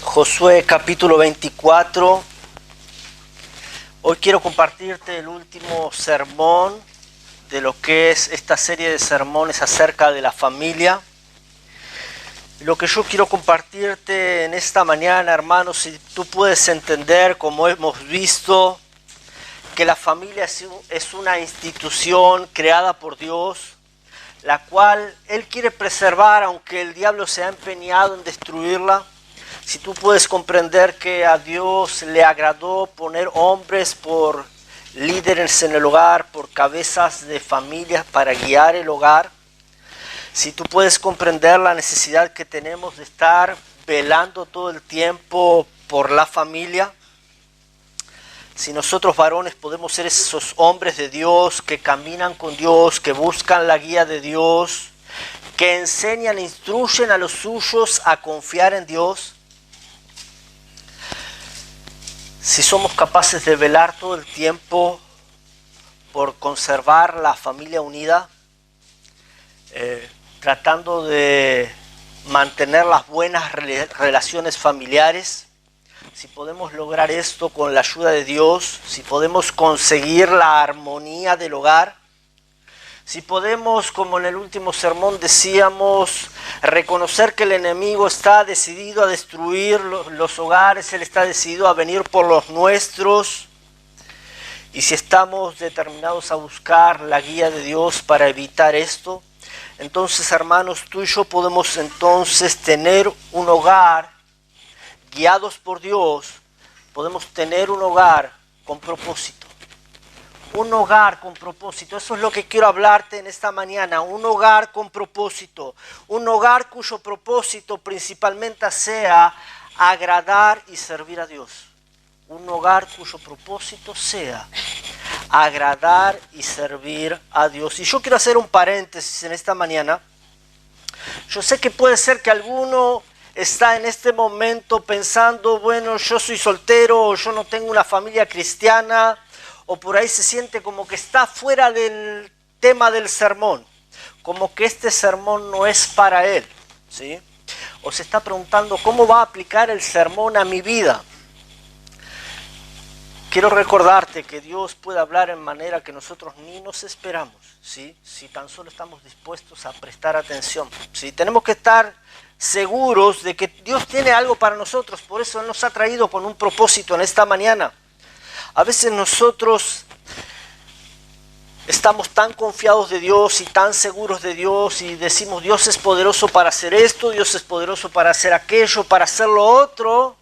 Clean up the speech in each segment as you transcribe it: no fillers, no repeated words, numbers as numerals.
Josué capítulo 24. Hoy quiero compartirte el último sermón de lo que es esta serie de sermones acerca de la familia. Lo que yo quiero compartirte en esta mañana, hermanos, si tú puedes entender, como hemos visto, que la familia es una institución creada por Dios, la cual Él quiere preservar, aunque el diablo se ha empeñado en destruirla. Si tú puedes comprender que a Dios le agradó poner hombres por líderes en el hogar, por cabezas de familias para guiar el hogar. Si tú puedes comprender la necesidad que tenemos de estar velando todo el tiempo por la familia. Si nosotros varones podemos ser esos hombres de Dios que caminan con Dios, que buscan la guía de Dios, que enseñan e instruyen a los suyos a confiar en Dios. Si somos capaces de velar todo el tiempo por conservar la familia unida, tratando de mantener las buenas relaciones familiares, si podemos lograr esto con la ayuda de Dios, si podemos conseguir la armonía del hogar, si podemos, como en el último sermón decíamos, reconocer que el enemigo está decidido a destruir los hogares, él está decidido a venir por los nuestros, y si estamos determinados a buscar la guía de Dios para evitar esto, entonces, hermanos, tú y yo podemos entonces tener un hogar guiados por Dios, podemos tener un hogar con propósito. Un hogar con propósito, eso es lo que quiero hablarte en esta mañana, un hogar con propósito, un hogar cuyo propósito principalmente sea agradar y servir a Dios. Un hogar cuyo propósito sea agradar y servir a Dios. Y yo quiero hacer un paréntesis en esta mañana. Yo sé que puede ser que alguno está en este momento pensando, bueno, yo soy soltero, o yo no tengo una familia cristiana, o por ahí se siente como que está fuera del tema del sermón, como que este sermón no es para él, ¿sí? O se está preguntando, ¿cómo va a aplicar el sermón a mi vida? Quiero recordarte que Dios puede hablar en manera que nosotros ni nos esperamos, ¿sí? Si tan solo estamos dispuestos a prestar atención, ¿sí? Tenemos que estar seguros de que Dios tiene algo para nosotros, por eso Él nos ha traído con un propósito en esta mañana. A veces nosotros estamos tan confiados de Dios y tan seguros de Dios y decimos Dios es poderoso para hacer esto, Dios es poderoso para hacer aquello, para hacer lo otro.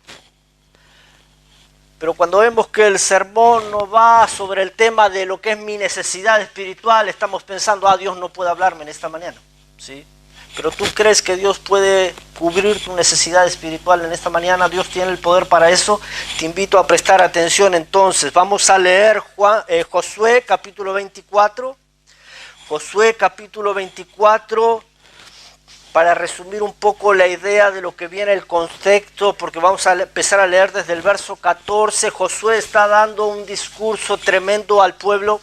Pero cuando vemos que el sermón no va sobre el tema de lo que es mi necesidad espiritual, estamos pensando, Dios no puede hablarme en esta mañana, ¿sí? Pero tú crees que Dios puede cubrir tu necesidad espiritual en esta mañana, Dios tiene el poder para eso. Te invito a prestar atención entonces. Vamos a leer Josué capítulo 24. Josué capítulo 24, para resumir un poco la idea de lo que viene el contexto, porque vamos a empezar a leer desde el verso 14. Josué está dando un discurso tremendo al pueblo.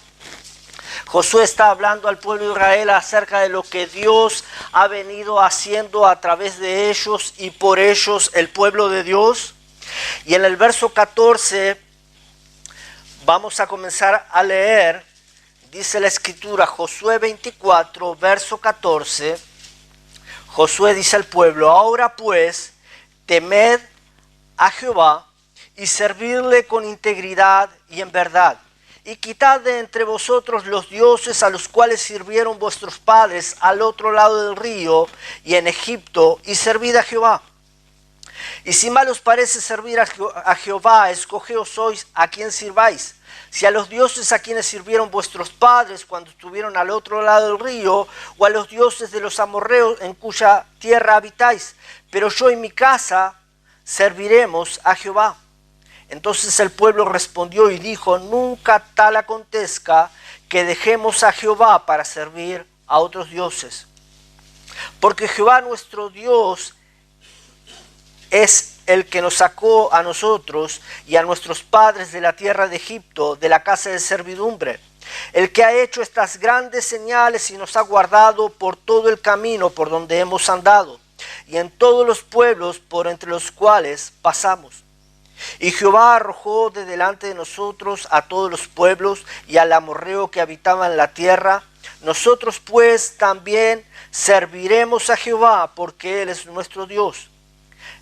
Josué está hablando al pueblo de Israel acerca de lo que Dios ha venido haciendo a través de ellos y por ellos el pueblo de Dios. Y en el verso 14 vamos a comenzar a leer, dice la escritura, Josué 24, verso 14. Josué dice al pueblo, ahora pues temed a Jehová y servidle con integridad y en verdad. Y quitad de entre vosotros los dioses a los cuales sirvieron vuestros padres al otro lado del río y en Egipto, y servid a Jehová. Y si mal os parece servir a Jehová, escogeos hoy a quién sirváis. Si a los dioses a quienes sirvieron vuestros padres cuando estuvieron al otro lado del río, o a los dioses de los amorreos en cuya tierra habitáis. Pero yo y mi casa serviremos a Jehová. Entonces el pueblo respondió y dijo, nunca tal acontezca que dejemos a Jehová para servir a otros dioses. Porque Jehová nuestro Dios es el que nos sacó a nosotros y a nuestros padres de la tierra de Egipto, de la casa de servidumbre. El que ha hecho estas grandes señales y nos ha guardado por todo el camino por donde hemos andado. y en todos los pueblos por entre los cuales pasamos. Y Jehová arrojó de delante de nosotros a todos los pueblos y al amorreo que habitaba en la tierra. Nosotros pues también serviremos a Jehová, porque Él es nuestro Dios.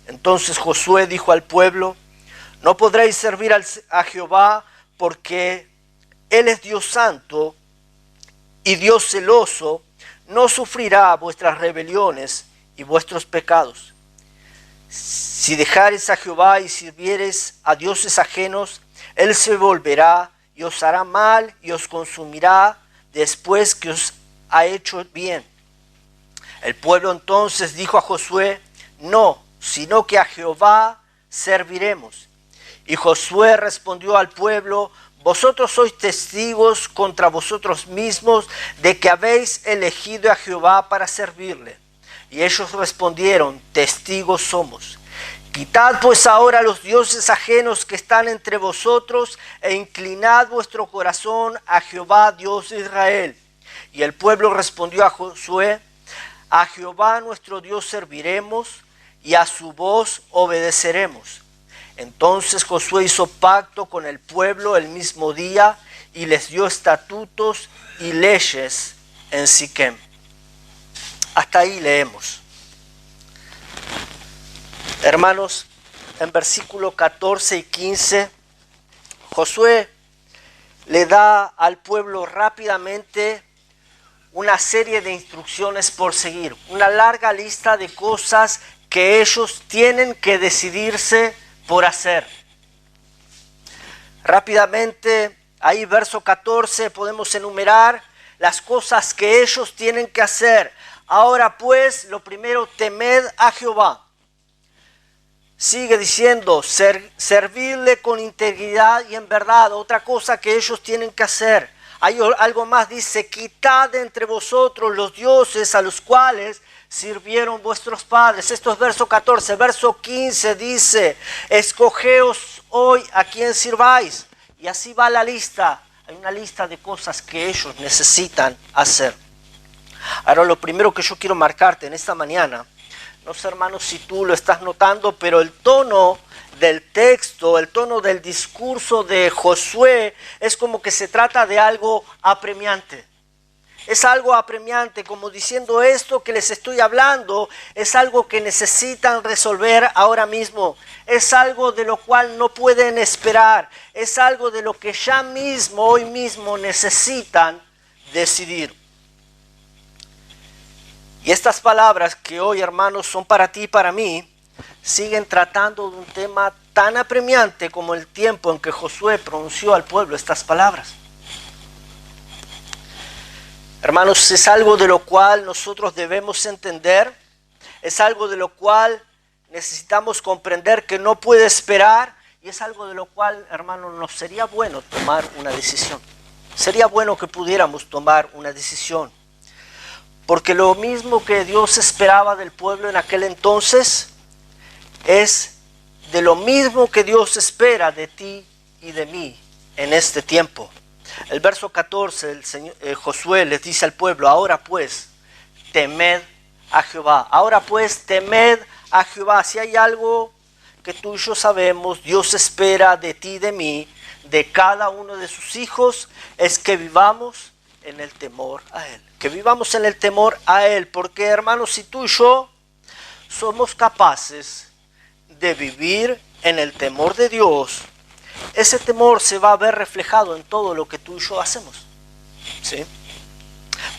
Entonces Josué dijo al pueblo: no podréis servir a Jehová, porque Él es Dios santo y Dios celoso, no sufrirá vuestras rebeliones y vuestros pecados. Si dejareis a Jehová y sirviereis a dioses ajenos, Él se volverá y os hará mal y os consumirá después que os ha hecho bien. El pueblo entonces dijo a Josué: no, sino que a Jehová serviremos. Y Josué respondió al pueblo: vosotros sois testigos contra vosotros mismos de que habéis elegido a Jehová para servirle. Y ellos respondieron: testigos somos. Quitad pues ahora los dioses ajenos que están entre vosotros e inclinad vuestro corazón a Jehová, Dios de Israel. Y el pueblo respondió a Josué: a Jehová nuestro Dios serviremos y a su voz obedeceremos. Entonces Josué hizo pacto con el pueblo el mismo día y les dio estatutos y leyes en Siquem. Hasta ahí leemos. Hermanos, en versículo 14 y 15, Josué le da al pueblo rápidamente una serie de instrucciones por seguir, una larga lista de cosas que ellos tienen que decidirse por hacer. Rápidamente, ahí verso 14, podemos enumerar las cosas que ellos tienen que hacer. Ahora pues, lo primero, temed a Jehová. Sigue diciendo, servirle con integridad y en verdad. Otra cosa que ellos tienen que hacer. Hay algo más, dice: quitad de entre vosotros los dioses a los cuales sirvieron vuestros padres. Esto es verso 14. Verso 15 dice: escogeos hoy a quien sirváis. Y así va la lista. Hay una lista de cosas que ellos necesitan hacer. Ahora, lo primero que yo quiero marcarte en esta mañana, no sé, hermanos, si tú lo estás notando, pero el tono del texto, el tono del discurso de Josué es como que se trata de algo apremiante. Es algo apremiante, como diciendo: esto que les estoy hablando es algo que necesitan resolver ahora mismo. Es algo de lo cual no pueden esperar. Es algo de lo que ya mismo, hoy mismo, necesitan decidir. Y estas palabras que hoy, hermanos, son para ti y para mí, siguen tratando de un tema tan apremiante como el tiempo en que Josué pronunció al pueblo estas palabras. Hermanos, es algo de lo cual nosotros debemos entender, es algo de lo cual necesitamos comprender que no puede esperar, y es algo de lo cual, hermanos, nos sería bueno tomar una decisión. Sería bueno que pudiéramos tomar una decisión. Porque lo mismo que Dios esperaba del pueblo en aquel entonces, es de lo mismo que Dios espera de ti y de mí en este tiempo. El verso 14, Josué les dice al pueblo: ahora pues, temed a Jehová. Ahora pues, temed a Jehová. Si hay algo que tú y yo sabemos, Dios espera de ti y de mí, de cada uno de sus hijos, es que vivamos en el temor a Él. Que vivamos en el temor a Él. Porque, hermanos, si tú y yo somos capaces de vivir en el temor de Dios, ese temor se va a ver reflejado en todo lo que tú y yo hacemos. ¿Sí?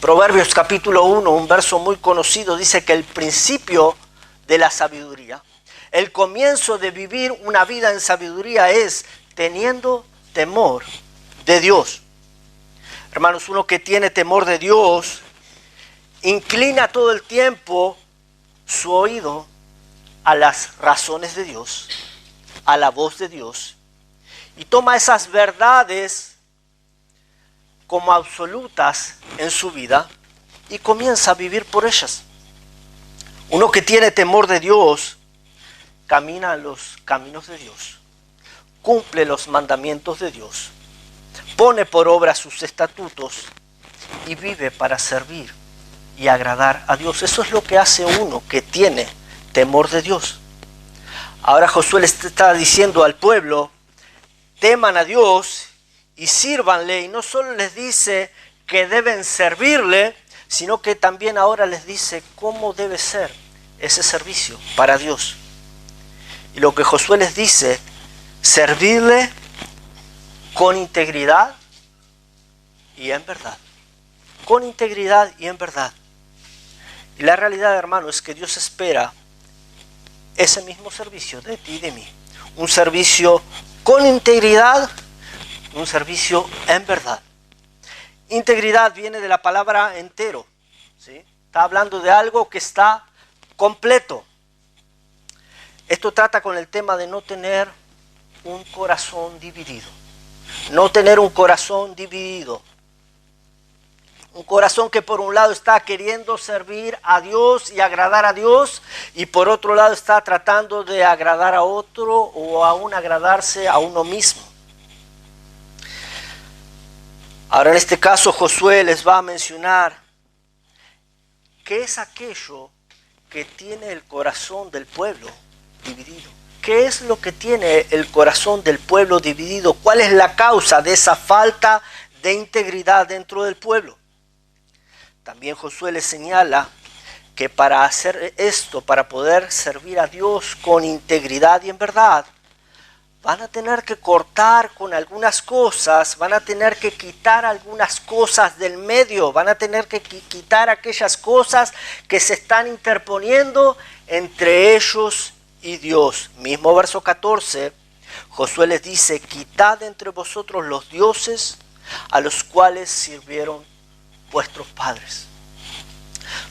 Proverbios capítulo 1, un verso muy conocido, dice que el principio de la sabiduría, el comienzo de vivir una vida en sabiduría, es teniendo temor de Dios. Hermanos, uno que tiene temor de Dios inclina todo el tiempo su oído a las razones de Dios, a la voz de Dios, y toma esas verdades como absolutas en su vida y comienza a vivir por ellas. Uno que tiene temor de Dios camina en los caminos de Dios, cumple los mandamientos de Dios, pone por obra sus estatutos y vive para servir y agradar a Dios. Eso es lo que hace uno que tiene temor de Dios. Ahora Josué les está diciendo al pueblo, teman a Dios y sírvanle, y no solo les dice que deben servirle, sino que también ahora les dice cómo debe ser ese servicio para Dios. Y lo que Josué les dice, servirle con integridad y en verdad. Con integridad y en verdad. Y la realidad, hermano, es que Dios espera ese mismo servicio de ti y de mí. Un servicio con integridad, un servicio en verdad. Integridad viene de la palabra entero, ¿sí? Está hablando de algo que está completo. Esto trata con el tema de no tener un corazón dividido. No tener un corazón dividido. Un corazón que por un lado está queriendo servir a Dios y agradar a Dios, y por otro lado está tratando de agradar a otro o aún agradarse a uno mismo. Ahora en este caso Josué les va a mencionar qué es aquello que tiene el corazón del pueblo dividido. ¿Qué es lo que tiene el corazón del pueblo dividido? ¿Cuál es la causa de esa falta de integridad dentro del pueblo? También Josué les señala que para hacer esto, para poder servir a Dios con integridad y en verdad, van a tener que cortar con algunas cosas, van a tener que quitar algunas cosas del medio, van a tener que quitar aquellas cosas que se están interponiendo entre ellos y Dios. Mismo verso 14, Josué les dice, quitad entre vosotros los dioses a los cuales sirvieron vuestros padres.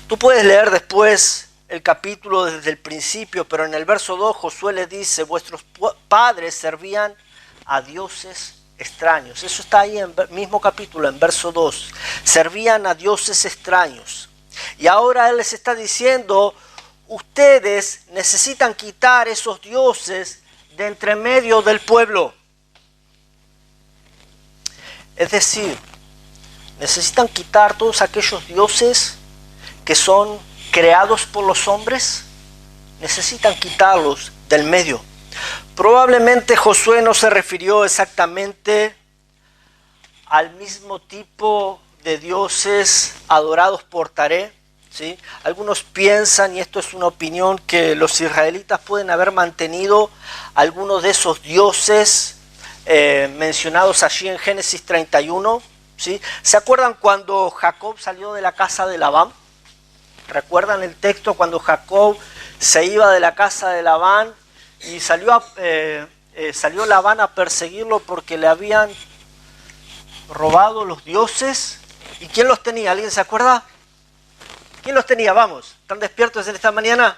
Tú puedes leer después el capítulo desde el principio, pero en el verso 2 Josué les dice, vuestros padres servían a dioses extraños. Eso está ahí en el mismo capítulo, en verso 2. Servían a dioses extraños. Y ahora él les está diciendo, ustedes necesitan quitar esos dioses de entre medio del pueblo. Es decir, necesitan quitar todos aquellos dioses que son creados por los hombres. Necesitan quitarlos del medio. Probablemente Josué no se refirió exactamente al mismo tipo de dioses adorados por Taré, ¿sí? Algunos piensan, y esto es una opinión, que los israelitas pueden haber mantenido algunos de esos dioses mencionados allí en Génesis 31, ¿sí? ¿Se acuerdan cuando Jacob salió de la casa de Labán? ¿Recuerdan el texto cuando Jacob se iba de la casa de Labán y salió Labán a perseguirlo porque le habían robado los dioses? ¿Y quién los tenía? ¿Alguien se acuerda? ¿Quién los tenía? Vamos, ¿están despiertos en esta mañana?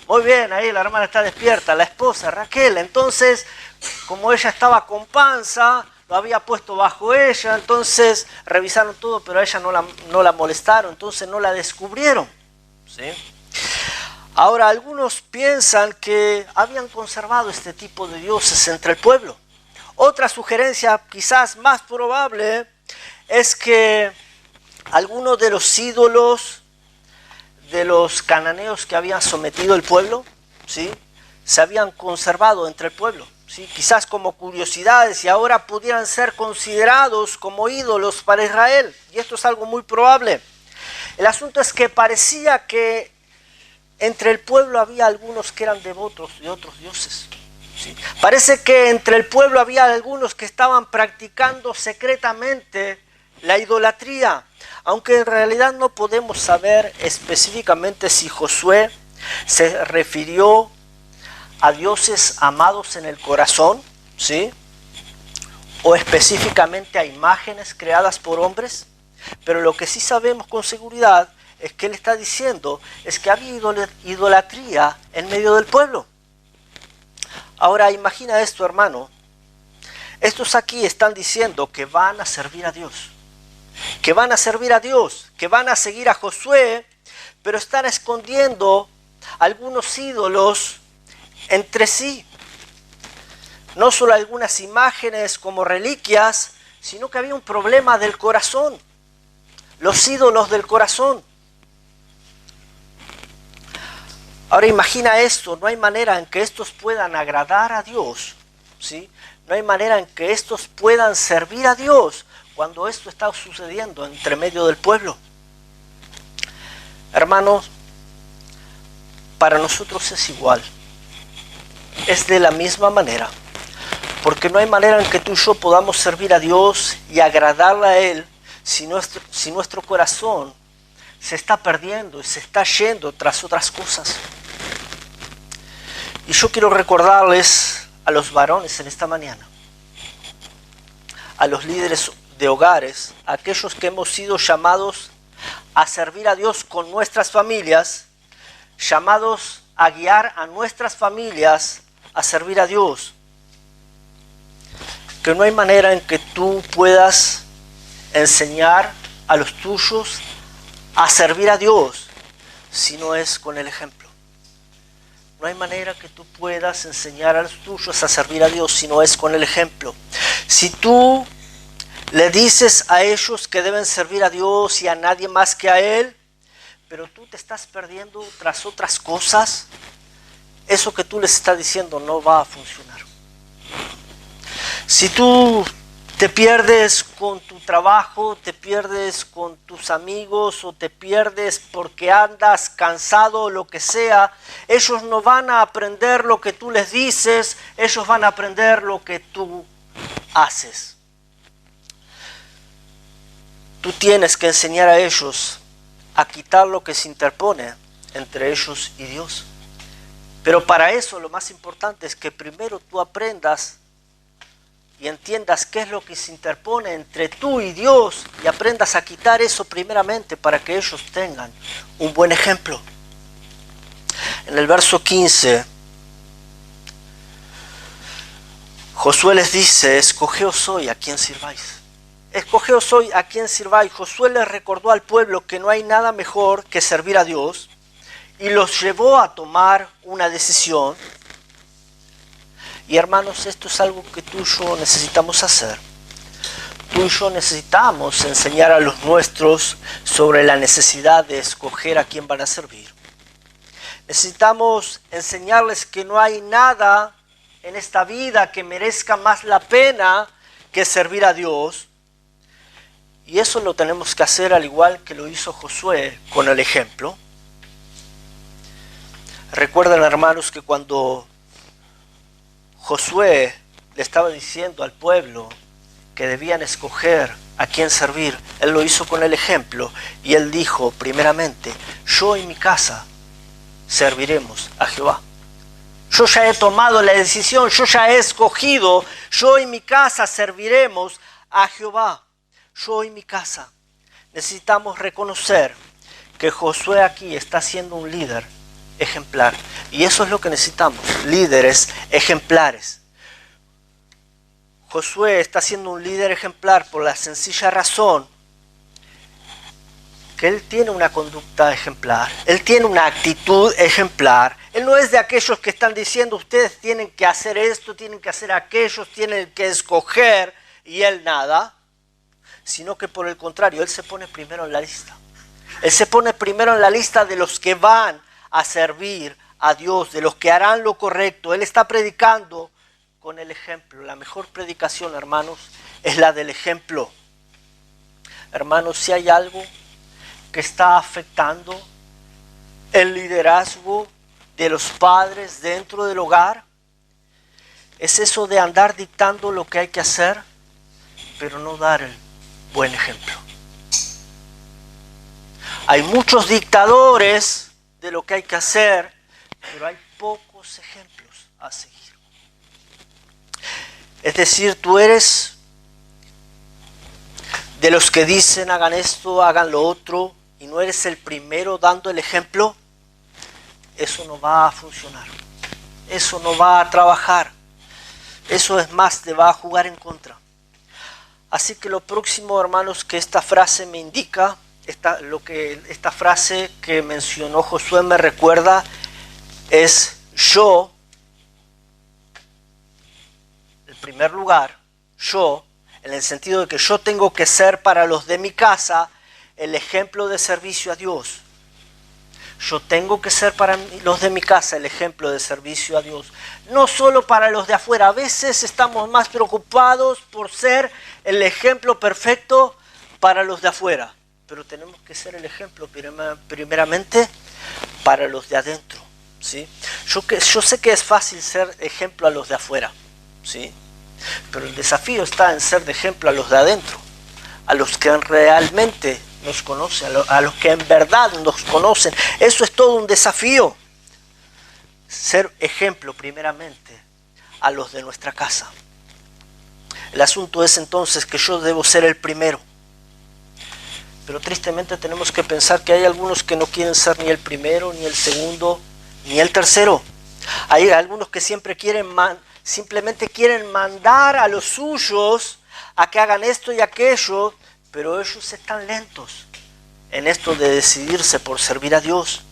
Muy bien, ahí la hermana está despierta, la esposa Raquel. Entonces, como ella estaba con panza, lo había puesto bajo ella, entonces revisaron todo, pero a ella no la molestaron, entonces no la descubrieron, ¿sí? Ahora, algunos piensan que habían conservado este tipo de dioses entre el pueblo. Otra sugerencia, quizás más probable, es que algunos de los ídolos de los cananeos que habían sometido el pueblo, ¿sí?, se habían conservado entre el pueblo, ¿sí?, quizás como curiosidades, y ahora pudieran ser considerados como ídolos para Israel. Y esto es algo muy probable. El asunto es que parecía que entre el pueblo había algunos que eran devotos de otros dioses, ¿sí? Parece que entre el pueblo había algunos que estaban practicando secretamente la idolatría, aunque en realidad no podemos saber específicamente si Josué se refirió a dioses amados en el corazón, ¿sí?, o específicamente a imágenes creadas por hombres. Pero lo que sí sabemos con seguridad es que él está diciendo es que había idolatría en medio del pueblo. Ahora imagina esto, hermano. Estos aquí están diciendo que van a servir a Dios, que van a servir a Dios, que van a seguir a Josué, pero están escondiendo algunos ídolos entre sí. No solo algunas imágenes como reliquias, sino que había un problema del corazón. Los ídolos del corazón. Ahora imagina esto, no hay manera en que estos puedan agradar a Dios, ¿sí? No hay manera en que estos puedan servir a Dios cuando esto está sucediendo entre medio del pueblo. Hermanos, para nosotros es igual, es de la misma manera, porque no hay manera en que tú y yo podamos servir a Dios y agradarle a Él si nuestro corazón se está perdiendo y se está yendo tras otras cosas. Y yo quiero recordarles a los varones en esta mañana, a los líderes de hogares, a aquellos que hemos sido llamados a servir a Dios con nuestras familias, llamados a guiar a nuestras familias a servir a Dios, que no hay manera en que tú puedas enseñar a los tuyos a servir a Dios si no es con el ejemplo. No hay manera que tú puedas enseñar a los tuyos a servir a Dios si no es con el ejemplo. Si tú le dices a ellos que deben servir a Dios y a nadie más que a Él, pero tú te estás perdiendo tras otras cosas, eso que tú les estás diciendo no va a funcionar. Si tú te pierdes con tu trabajo, te pierdes con tus amigos o te pierdes porque andas cansado o lo que sea, ellos no van a aprender lo que tú les dices, ellos van a aprender lo que tú haces. Tú tienes que enseñar a ellos a quitar lo que se interpone entre ellos y Dios. Pero para eso lo más importante es que primero tú aprendas y entiendas qué es lo que se interpone entre tú y Dios y aprendas a quitar eso primeramente para que ellos tengan un buen ejemplo. En el verso 15, Josué les dice, escogeos hoy a quién sirváis. Escogeos hoy a quién sirváis. Josué les recordó al pueblo que no hay nada mejor que servir a Dios y los llevó a tomar una decisión. Y hermanos, esto es algo que tú y yo necesitamos hacer. Tú y yo necesitamos enseñar a los nuestros sobre la necesidad de escoger a quién van a servir. Necesitamos enseñarles que no hay nada en esta vida que merezca más la pena que servir a Dios. Y eso lo tenemos que hacer al igual que lo hizo Josué con el ejemplo. Recuerden, hermanos, que cuando Josué le estaba diciendo al pueblo que debían escoger a quién servir, él lo hizo con el ejemplo y él dijo primeramente, yo y mi casa serviremos a Jehová. Yo ya he tomado la decisión, yo ya he escogido, yo y mi casa serviremos a Jehová. Yo y mi casa. Necesitamos reconocer que Josué aquí está siendo un líder ejemplar. Y eso es lo que necesitamos, líderes ejemplares. Josué está siendo un líder ejemplar por la sencilla razón que él tiene una conducta ejemplar, él tiene una actitud ejemplar. Él no es de aquellos que están diciendo ustedes tienen que hacer esto, tienen que hacer aquello, tienen que escoger y él nada, sino que por el contrario, él se pone primero en la lista. Él se pone primero en la lista de los que van a servir a Dios, de los que harán lo correcto. Él está predicando con el ejemplo. La mejor predicación, hermanos, es la del ejemplo. Hermanos, si hay algo que está afectando el liderazgo de los padres dentro del hogar, es eso de andar dictando lo que hay que hacer, pero no dar el buen ejemplo. Hay muchos dictadores de lo que hay que hacer, pero hay pocos ejemplos a seguir. Es decir, tú eres de los que dicen hagan esto, hagan lo otro, y no eres el primero dando el ejemplo. Eso no va a funcionar. Eso no va a trabajar. Eso es más, te va a jugar en contra. Así que lo próximo, hermanos, que esta frase me indica, esta frase que mencionó Josué me recuerda, es yo, en primer lugar, yo, en el sentido de que yo tengo que ser para los de mi casa el ejemplo de servicio a Dios. Yo tengo que ser para los de mi casa el ejemplo de servicio a Dios. No solo para los de afuera. A veces estamos más preocupados por ser el ejemplo perfecto para los de afuera. Pero tenemos que ser el ejemplo primeramente para los de adentro. ¿Sí? Yo sé que es fácil ser ejemplo a los de afuera. ¿Sí? Pero el desafío está en ser de ejemplo a los de adentro. A los que realmente nos conocen, a los que en verdad nos conocen. Eso es todo un desafío. Ser ejemplo primeramente a los de nuestra casa. El asunto es entonces que yo debo ser el primero. Pero tristemente tenemos que pensar que hay algunos que no quieren ser ni el primero, ni el segundo, ni el tercero. Hay algunos que simplemente quieren mandar a los suyos a que hagan esto y aquello, pero ellos están lentos en esto de decidirse por servir a Dios.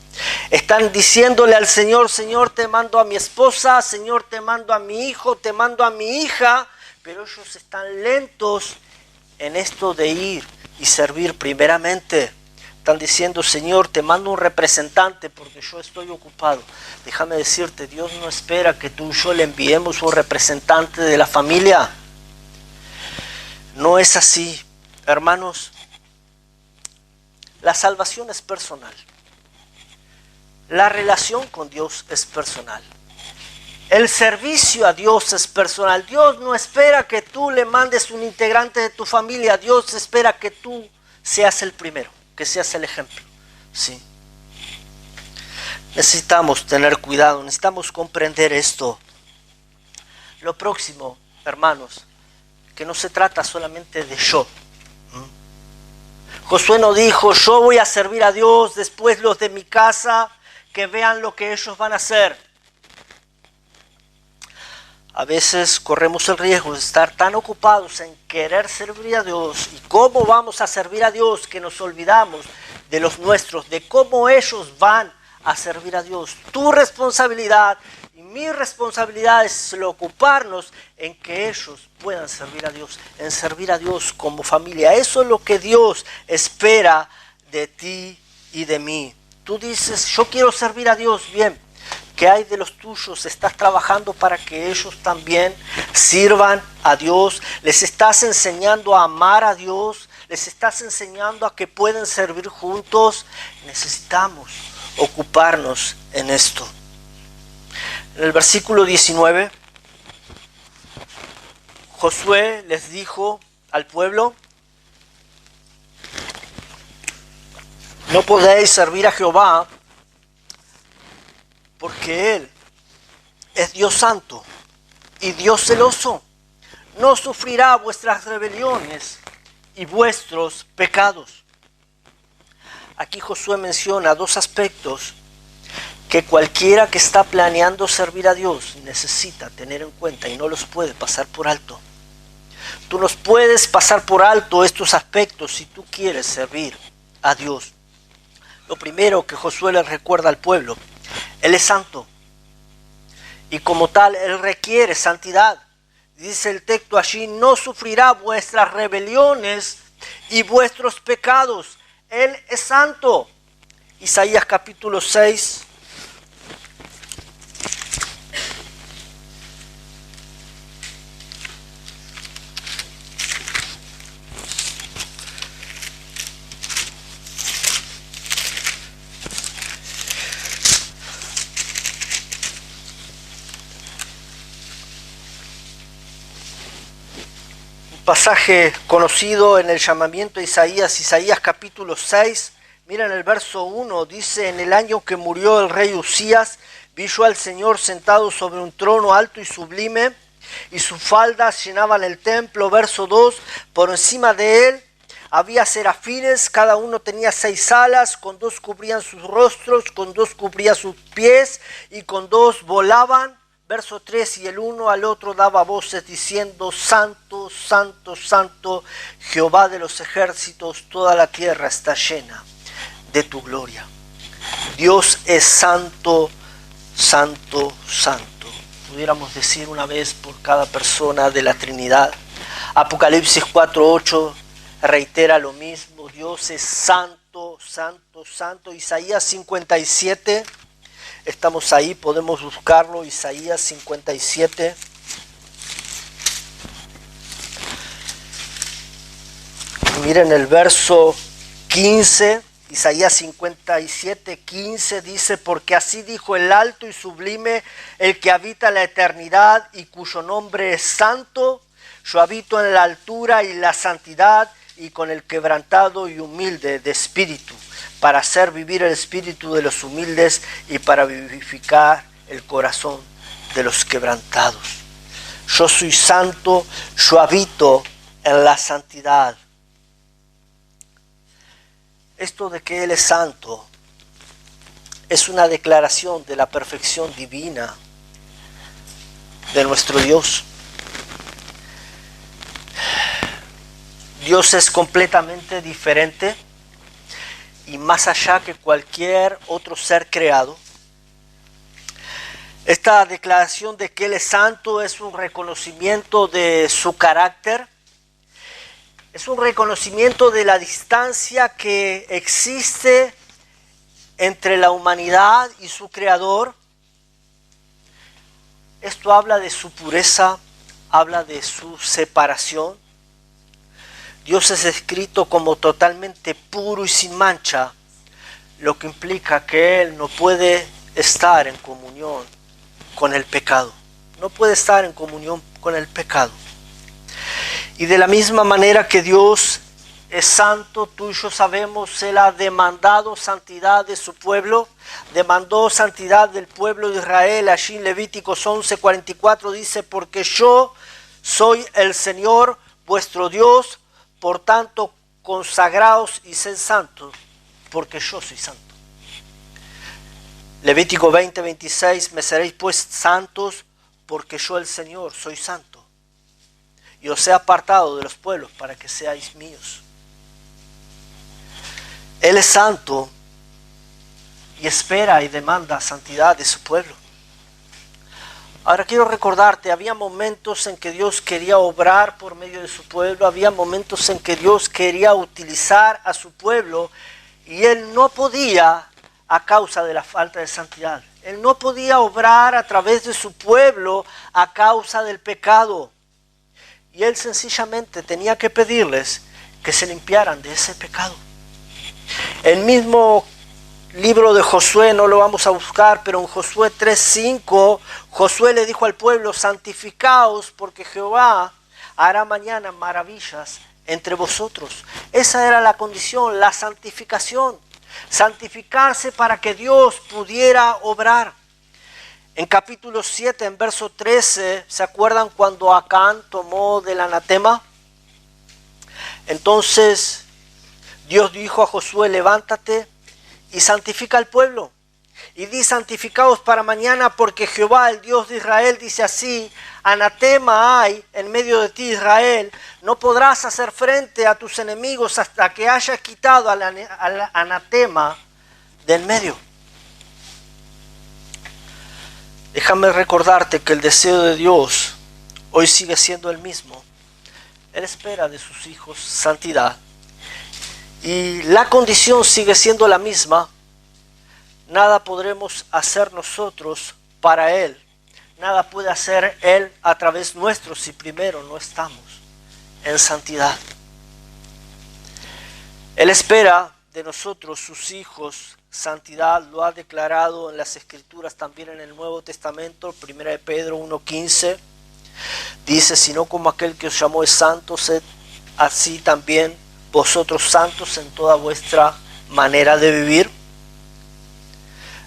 Están diciéndole al Señor: Señor, te mando a mi esposa, Señor, te mando a mi hijo, te mando a mi hija, pero ellos están lentos en esto de ir y servir primeramente. Están diciendo: Señor, te mando un representante porque yo estoy ocupado. Déjame decirte, Dios no espera que tú y yo le enviemos un representante de la familia. No es así. Hermanos, la salvación es personal. La relación con Dios es personal. El servicio a Dios es personal. Dios no espera que tú le mandes un integrante de tu familia. Dios espera que tú seas el primero, que seas el ejemplo. Sí. Necesitamos tener cuidado, necesitamos comprender esto. Lo próximo, hermanos, que no se trata solamente de yo. Josué no dijo: yo voy a servir a Dios, después los de mi casa que vean lo que ellos van a hacer. A veces corremos el riesgo de estar tan ocupados en querer servir a Dios y cómo vamos a servir a Dios que nos olvidamos de los nuestros, de cómo ellos van a servir a Dios. Tu responsabilidad y mi responsabilidad es ocuparnos en que ellos puedan servir a Dios, en servir a Dios como familia. Eso es lo que Dios espera de ti y de mí. Tú dices: yo quiero servir a Dios. Bien, ¿qué hay de los tuyos? ¿Estás trabajando para que ellos también sirvan a Dios? ¿Les estás enseñando a amar a Dios? ¿Les estás enseñando a que pueden servir juntos? Necesitamos ocuparnos en esto. En el versículo 19, Josué les dijo al pueblo: no podéis servir a Jehová, porque Él es Dios santo y Dios celoso. No sufrirá vuestras rebeliones y vuestros pecados. Aquí Josué menciona dos aspectos que cualquiera que está planeando servir a Dios necesita tener en cuenta y no los puede pasar por alto. Tú no puedes pasar por alto estos aspectos si tú quieres servir a Dios. Lo primero que Josué le recuerda al pueblo: Él es santo y como tal Él requiere santidad. Dice el texto allí: no sufrirá vuestras rebeliones y vuestros pecados. Él es santo. Isaías capítulo 6. Pasaje conocido en el llamamiento de Isaías capítulo 6, miren el verso 1, dice: en el año que murió el rey Usías, vi yo al Señor sentado sobre un trono alto y sublime, y sus faldas llenaban el templo. Verso 2, por encima de él había serafines, cada uno tenía 6 alas, con 2 cubrían sus rostros, con 2 cubría sus pies, y con 2 volaban. Verso 3, y el uno al otro daba voces diciendo: Santo, Santo, Santo, Jehová de los ejércitos, toda la tierra está llena de tu gloria. Dios es santo, santo, santo. Pudiéramos decir una vez por cada persona de la Trinidad. Apocalipsis 4:8 reitera lo mismo: Dios es santo, santo, santo, santo. Isaías 57, estamos ahí, podemos buscarlo, Isaías 57. Miren el verso 15, Isaías 57, 15 dice: porque así dijo el alto y sublime, el que habita la eternidad y cuyo nombre es santo. Yo habito en la altura y la santidad, y con el quebrantado y humilde de espíritu, para hacer vivir el espíritu de los humildes y para vivificar el corazón de los quebrantados. Yo soy santo, yo habito en la santidad. Esto de que Él es santo es una declaración de la perfección divina de nuestro Dios. Dios es completamente diferente y más allá que cualquier otro ser creado. Esta declaración de que Él es santo es un reconocimiento de su carácter. Es un reconocimiento de la distancia que existe entre la humanidad y su Creador. Esto habla de su pureza, habla de su separación. Dios es descrito como totalmente puro y sin mancha, lo que implica que Él no puede estar en comunión con el pecado. No puede estar en comunión con el pecado. Y de la misma manera que Dios es santo, tú y yo sabemos, Él ha demandado santidad de su pueblo, demandó santidad del pueblo de Israel. Allí en Levíticos 11:44 dice: porque yo soy el Señor vuestro Dios, por tanto consagraos y sed santos, porque yo soy santo. Levítico 20:26: me seréis pues santos, porque yo el Señor soy santo, y os he apartado de los pueblos para que seáis míos. Él es santo y espera y demanda santidad de su pueblo. Ahora quiero recordarte, había momentos en que Dios quería obrar por medio de su pueblo, había momentos en que Dios quería utilizar a su pueblo y Él no podía a causa de la falta de santidad. Él no podía obrar a través de su pueblo a causa del pecado. Y Él sencillamente tenía que pedirles que se limpiaran de ese pecado. El mismo libro de Josué, no lo vamos a buscar, pero en Josué 3:5, Josué le dijo al pueblo: santificaos, porque Jehová hará mañana maravillas entre vosotros. Esa era la condición, la santificación. Santificarse para que Dios pudiera obrar. En capítulo 7, en verso 13, ¿se acuerdan cuando Acán tomó del anatema? Entonces Dios dijo a Josué: levántate y santifica al pueblo. Y di: santificaos para mañana, porque Jehová, el Dios de Israel, dice así: anatema hay en medio de ti, Israel. No podrás hacer frente a tus enemigos hasta que hayas quitado al anatema de en medio. Déjame recordarte que el deseo de Dios hoy sigue siendo el mismo. Él espera de sus hijos santidad. Y la condición sigue siendo la misma. Nada podremos hacer nosotros para Él. Nada puede hacer Él a través nuestro si primero no estamos en santidad. Él espera de nosotros, sus hijos, santidad. Lo ha declarado en las Escrituras, también en el Nuevo Testamento. 1 de Pedro 1:15 dice: sino como aquel que os llamó es santo, sed así también vosotros santos en toda vuestra manera de vivir.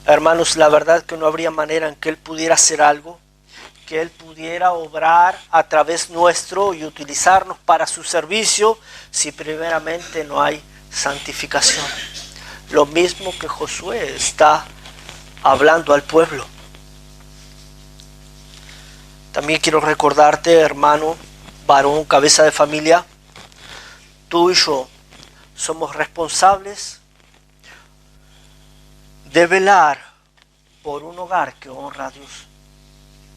Hermanos, la verdad que no habría manera en que Él pudiera hacer algo, que Él pudiera obrar a través nuestro y utilizarnos para su servicio, si primeramente no hay santificación. Lo mismo que Josué está hablando al pueblo. También quiero recordarte, hermano, varón, cabeza de familia, tú y yo somos responsables de velar por un hogar que honra a Dios.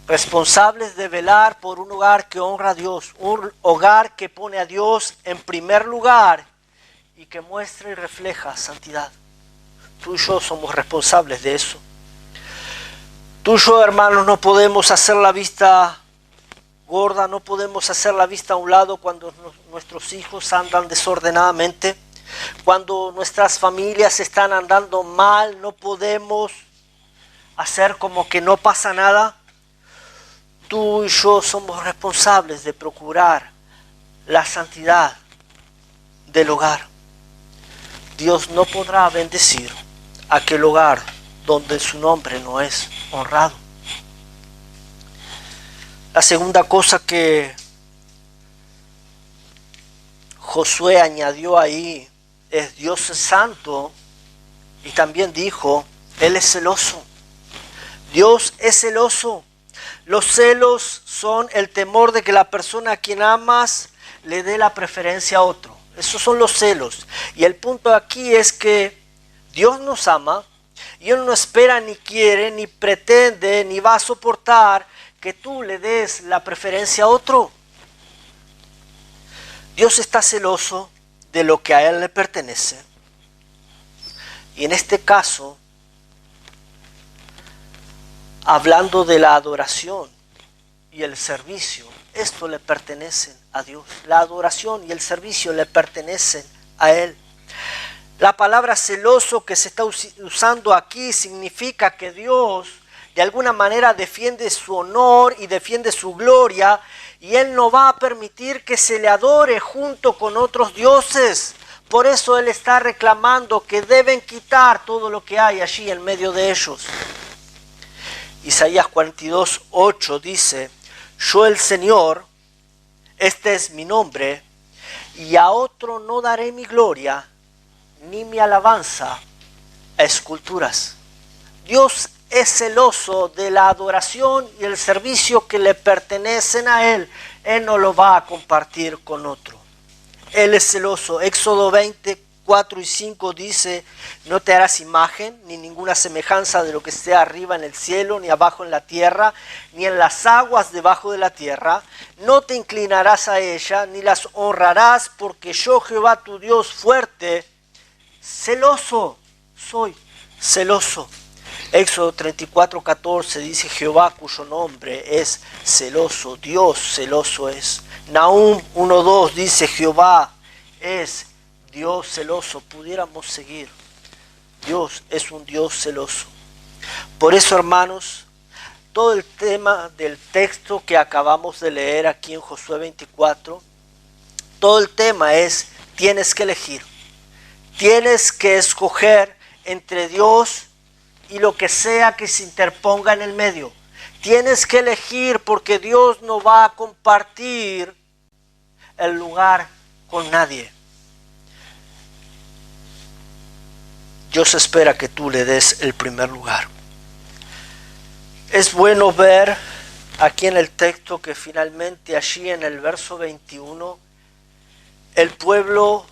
Responsables de velar por un hogar que honra a Dios. Un hogar que pone a Dios en primer lugar y que muestra y refleja santidad. Tú y yo somos responsables de eso. Tú y yo, hermanos, no podemos hacer la vista gorda, no podemos hacer la vista a un lado cuando nuestros hijos andan desordenadamente, cuando nuestras familias están andando mal. No podemos hacer como que no pasa nada. Tú y yo somos responsables de procurar la santidad del hogar. Dios no podrá bendecir aquel hogar donde su nombre no es honrado. La segunda cosa que Josué añadió ahí es: Dios es santo, y también dijo, Él es celoso. Dios es celoso. Los celos son el temor de que la persona a quien amas le dé la preferencia a otro. Esos son los celos. Y el punto aquí es que Dios nos ama y Él no espera, ni quiere, ni pretende, ni va a soportar que tú le des la preferencia a otro. Dios está celoso de lo que a Él le pertenece. Y en este caso, hablando de la adoración y el servicio, esto le pertenecen a Dios. La adoración y el servicio le pertenecen a Él. La palabra celoso que se está usando aquí significa que Dios de alguna manera defiende su honor y defiende su gloria, y Él no va a permitir que se le adore junto con otros dioses. Por eso Él está reclamando que deben quitar todo lo que hay allí en medio de ellos. Isaías 42:8 dice: yo el Señor, este es mi nombre, y a otro no daré mi gloria, ni mi alabanza a esculturas. Dios es celoso de la adoración y el servicio que le pertenecen a Él. Él no lo va a compartir con otro. Él es celoso. Éxodo 20:4-5 dice: no te harás imagen ni ninguna semejanza de lo que esté arriba en el cielo, ni abajo en la tierra, ni en las aguas debajo de la tierra. No te inclinarás a ella, ni las honrarás, porque yo, Jehová tu Dios fuerte, celoso soy, celoso. Éxodo 34:14 dice: Jehová cuyo nombre es celoso, Dios celoso es. Nahum 1:2 dice: Jehová es Dios celoso. Pudiéramos seguir. Dios es un Dios celoso. Por eso, hermanos, todo el tema del texto que acabamos de leer aquí en Josué 24, todo el tema es: tienes que elegir. Tienes que escoger entre Dios y lo que sea que se interponga en el medio. Tienes que elegir, porque Dios no va a compartir el lugar con nadie. Dios espera que tú le des el primer lugar. Es bueno ver aquí en el texto que finalmente allí en el verso 21 el pueblo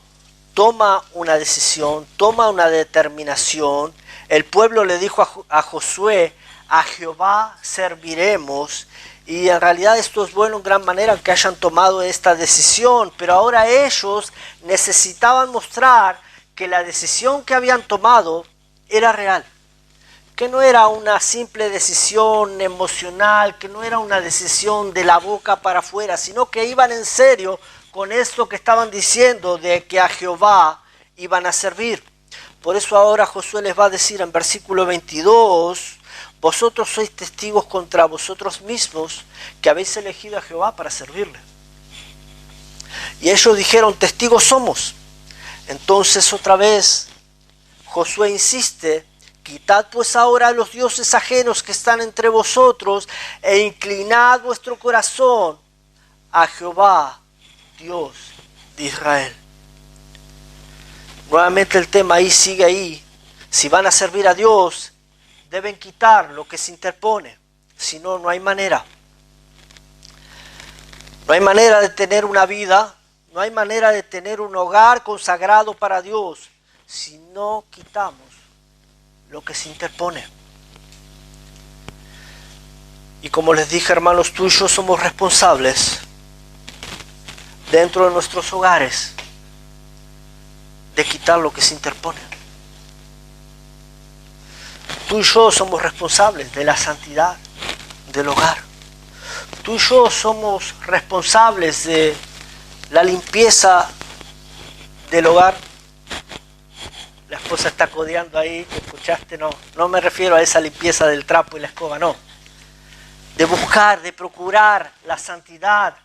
toma una decisión, toma una determinación. El pueblo le dijo a Josué: a Jehová serviremos. Y en realidad esto es bueno en gran manera que hayan tomado esta decisión, pero ahora ellos necesitaban mostrar que la decisión que habían tomado era real, que no era una simple decisión emocional, que no era una decisión de la boca para afuera, sino que iban en serio con esto que estaban diciendo de que a Jehová iban a servir. Por eso ahora Josué les va a decir en versículo 22: vosotros sois testigos contra vosotros mismos que habéis elegido a Jehová para servirle. Y ellos dijeron: testigos somos. Entonces otra vez Josué insiste: quitad pues ahora a los dioses ajenos que están entre vosotros e inclinad vuestro corazón a Jehová, Dios de Israel. Nuevamente el tema ahí sigue ahí. Si van a servir a Dios, deben quitar lo que se interpone. Si no, no hay manera. No hay manera de tener una vida, no hay manera de tener un hogar consagrado para Dios si no quitamos lo que se interpone. Y como les dije, hermanos, tú y yo somos responsables dentro de nuestros hogares de quitar lo que se interpone. Tú y yo somos responsables de la santidad del hogar. Tú y yo somos responsables de la limpieza del hogar. La esposa está codeando ahí, ¿te escuchaste? No me refiero a esa limpieza del trapo y la escoba, no. De buscar, de procurar la santidad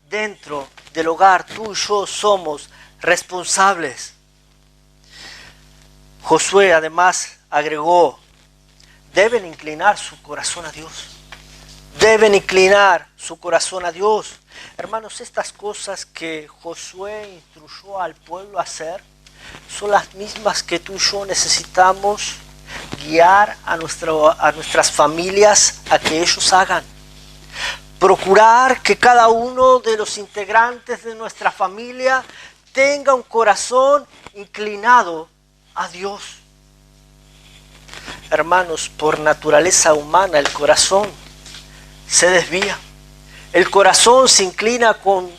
dentro del hogar. Tú y yo somos responsables. Josué además agregó, deben inclinar su corazón a Dios. Deben inclinar su corazón a Dios. Hermanos, estas cosas que Josué instruyó al pueblo a hacer son las mismas que tú y yo necesitamos guiar a nuestras familias a que ellos hagan. Procurar que cada uno de los integrantes de nuestra familia tenga un corazón inclinado a Dios. Hermanos, por naturaleza humana el corazón se desvía. El corazón se inclina con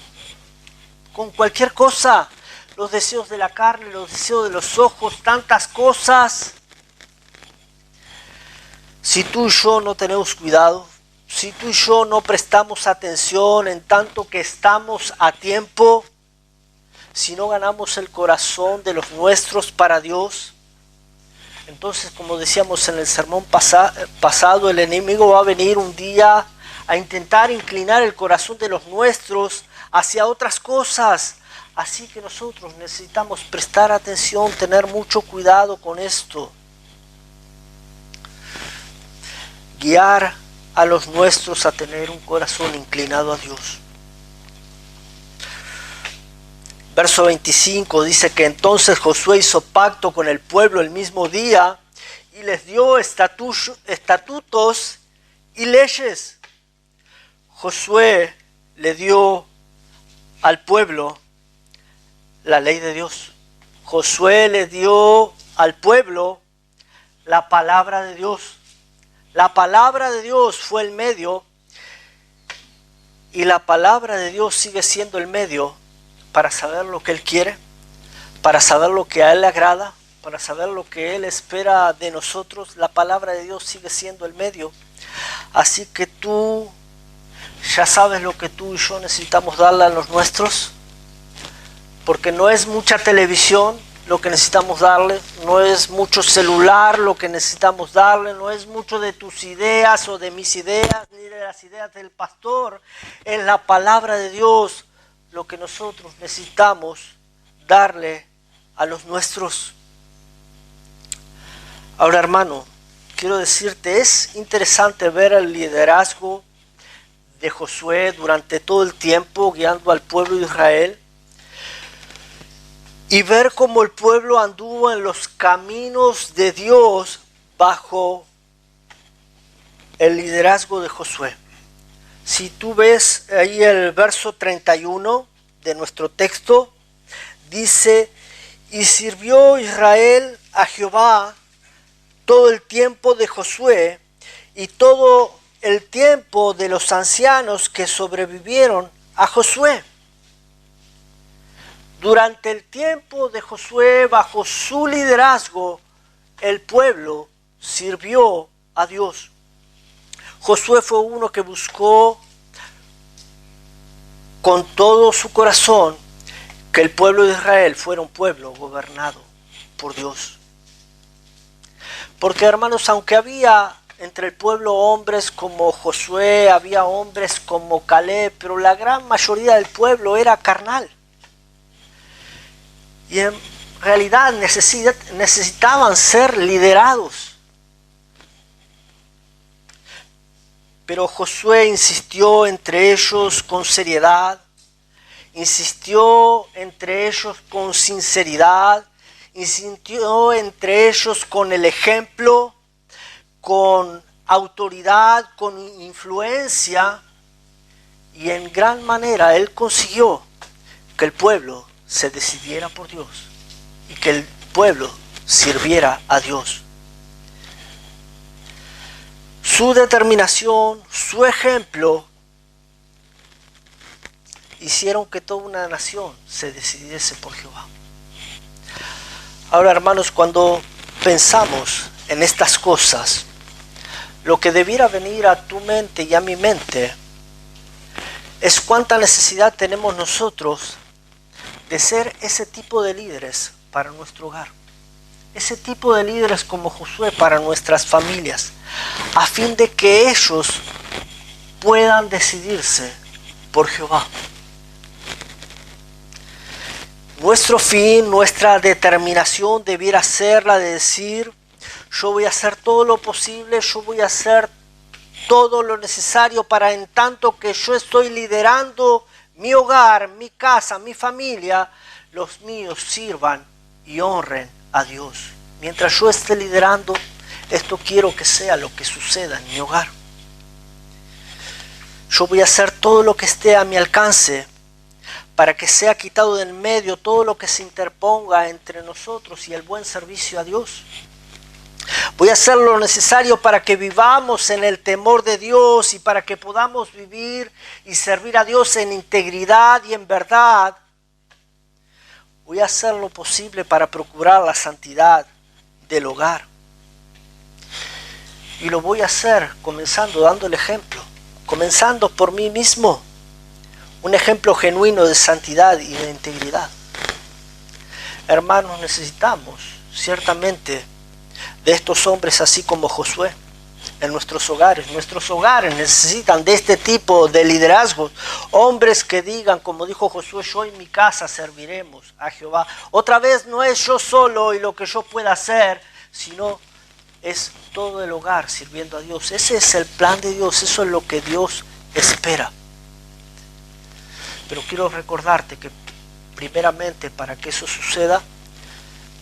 cualquier cosa. Los deseos de la carne, los deseos de los ojos, tantas cosas. Si tú y yo no tenemos cuidado, si tú y yo no prestamos atención en tanto que estamos a tiempo, si no ganamos el corazón de los nuestros para Dios, entonces, como decíamos en el sermón pasado, el enemigo va a venir un día a intentar inclinar el corazón de los nuestros hacia otras cosas. Así que nosotros necesitamos prestar atención, tener mucho cuidado con esto. Guiar a los nuestros a tener un corazón inclinado a Dios. Verso 25 dice que entonces Josué hizo pacto con el pueblo el mismo día y les dio estatutos y leyes. Josué le dio al pueblo la ley de Dios. Josué le dio al pueblo la palabra de Dios. La palabra de Dios fue el medio y la palabra de Dios sigue siendo el medio para saber lo que Él quiere, para saber lo que a Él le agrada, para saber lo que Él espera de nosotros. La palabra de Dios sigue siendo el medio. Así que tú ya sabes lo que tú y yo necesitamos darle a los nuestros, porque no es mucha televisión lo que necesitamos darle, no es mucho celular lo que necesitamos darle, no es mucho de tus ideas o de mis ideas, ni de las ideas del pastor. Es la palabra de Dios lo que nosotros necesitamos darle a los nuestros. Ahora, hermano, quiero decirte, es interesante ver el liderazgo de Josué durante todo el tiempo guiando al pueblo de Israel y ver cómo el pueblo anduvo en los caminos de Dios bajo el liderazgo de Josué. Si tú ves ahí el verso 31 de nuestro texto, dice, y sirvió Israel a Jehová todo el tiempo de Josué y todo el tiempo de los ancianos que sobrevivieron a Josué. Durante el tiempo de Josué, bajo su liderazgo, el pueblo sirvió a Dios. Josué fue uno que buscó con todo su corazón que el pueblo de Israel fuera un pueblo gobernado por Dios. Porque, hermanos, aunque había entre el pueblo hombres como Josué, había hombres como Caleb, pero la gran mayoría del pueblo era carnal. Y en realidad necesitaban ser liderados. Pero Josué insistió entre ellos con seriedad, insistió entre ellos con sinceridad, insistió entre ellos con el ejemplo, con autoridad, con influencia, y en gran manera él consiguió que el pueblo se decidiera por Dios y que el pueblo sirviera a Dios. Su determinación, su ejemplo, hicieron que toda una nación se decidiese por Jehová. Ahora, hermanos, cuando pensamos en estas cosas, lo que debiera venir a tu mente y a mi mente es cuánta necesidad tenemos nosotros de ser ese tipo de líderes para nuestro hogar. Ese tipo de líderes como Josué para nuestras familias, a fin de que ellos puedan decidirse por Jehová. Nuestro fin, nuestra determinación debiera ser la de decir: yo voy a hacer todo lo posible, yo voy a hacer todo lo necesario para, en tanto que yo estoy liderando mi hogar, mi casa, mi familia, los míos sirvan y honren a Dios. Mientras yo esté liderando, esto quiero que sea lo que suceda en mi hogar. Yo voy a hacer todo lo que esté a mi alcance para que sea quitado del medio todo lo que se interponga entre nosotros y el buen servicio a Dios. Voy a hacer lo necesario para que vivamos en el temor de Dios y para que podamos vivir y servir a Dios en integridad y en verdad. Voy a hacer lo posible para procurar la santidad del hogar. Y lo voy a hacer comenzando dando el ejemplo, comenzando por mí mismo. Un ejemplo genuino de santidad y de integridad. Hermanos, necesitamos ciertamente de estos hombres así como Josué en nuestros hogares. Nuestros hogares necesitan de este tipo de liderazgos. Hombres que digan, como dijo Josué: yo en mi casa serviremos a Jehová. Otra vez, no es yo solo y lo que yo pueda hacer, sino es todo el hogar sirviendo a Dios. Ese es el plan de Dios, eso es lo que Dios espera. Pero quiero recordarte que primeramente, para que eso suceda,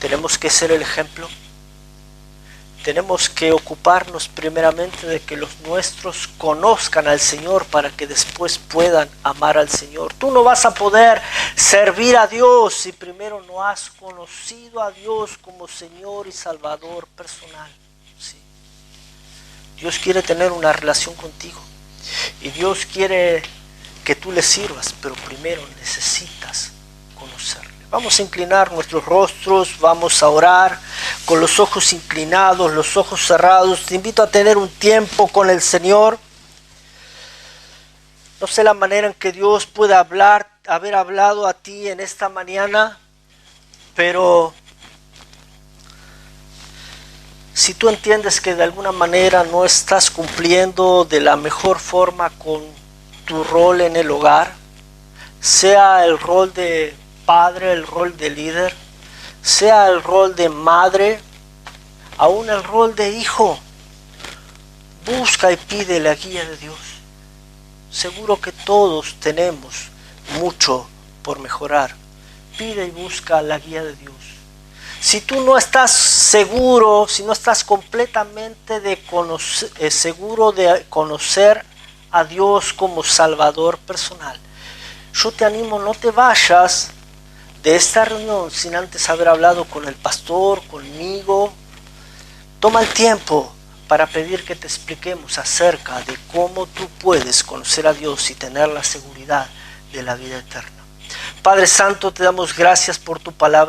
tenemos que ser el ejemplo. Tenemos que ocuparnos primeramente de que los nuestros conozcan al Señor para que después puedan amar al Señor. Tú no vas a poder servir a Dios si primero no has conocido a Dios como Señor y Salvador personal. Sí. Dios quiere tener una relación contigo y Dios quiere que tú le sirvas, pero primero necesitas conocerle. Vamos a inclinar nuestros rostros, vamos a orar con los ojos inclinados, los ojos cerrados. Te invito a tener un tiempo con el Señor. No sé la manera en que Dios pueda haber hablado a ti en esta mañana, pero si tú entiendes que de alguna manera no estás cumpliendo de la mejor forma con tu rol en el hogar, sea el rol de padre, el rol de líder, sea el rol de madre, aún el rol de hijo, busca y pide la guía de Dios. Seguro que todos tenemos mucho por mejorar. Pide y busca la guía de Dios. Si tú no estás seguro, si no estás completamente seguro de conocer a Dios como Salvador personal, yo te animo, no te vayas de esta reunión sin antes haber hablado con el pastor, conmigo. Toma el tiempo para pedir que te expliquemos acerca de cómo tú puedes conocer a Dios y tener la seguridad de la vida eterna. Padre Santo, te damos gracias por tu palabra.